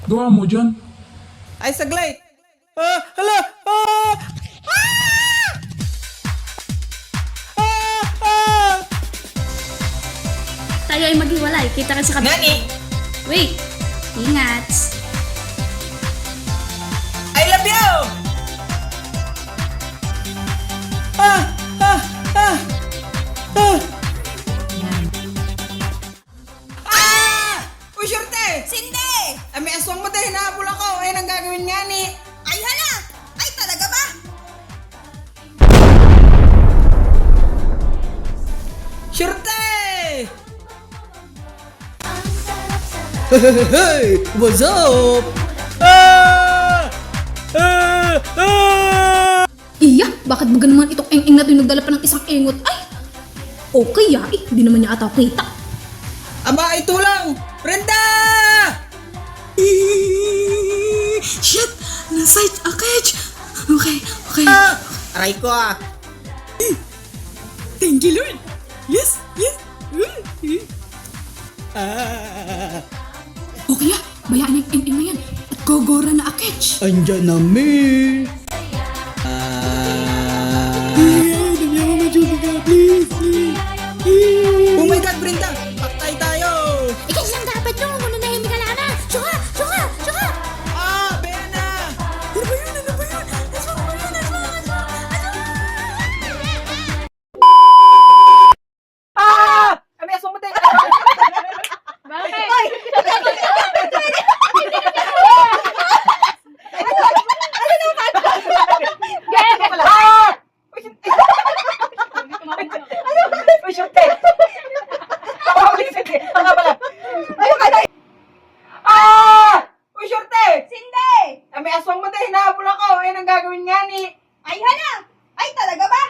Gawa mo dyan. Ay, saglay! Hala! Ah! Ah! Ah! Tayo ay maghiwalay. Kita ka sa kabila. Nani? Wait! Ingat! I love you! Ah! Ah! Ah! Ah! Ah! Uy, syerte! Sindi! Ay, may aswang mo tayo, hinahabol ako. Ayun ang gagawin nga ni. Ay hala! Ay talaga ba? Syerte! Hey! What's up? Ah! Ah! Ah! Iya! Bakit ba naman itong eng-eng na ito yung nagdala pa ng isang engot? Ay! Okay ah! Eh, di naman niya ata kita. Aba, ito lang! Brenda! Shit! Naside a cage! Okay, okay. Ah! Aray ko ah! Thank you, Lord! Yes, yes! Ah! Okay ah! Bayaan yung eng-eng na yan. At gogora na a cage! Andyan na mi! Ah! Oh my God, Brenda! Paktay tayo! Ikaw lang dapat yung muna na hindi ka lama! Suka! Suka! Suka! Ah! Bena! Ano ba yun? Ano ba yun? Aswang ba yun? Ah! Kami aswang mo tayo! Bakit? Ah! Uy, syerte! Uy, syerte! Ang nga pala! Ayun ka na! Ah! Uy, syerte! Sindi! Kami aswang mo tayo, hinahabol ako. Ayun ang gagawin nga ni. Ay hala! Ay talaga ba?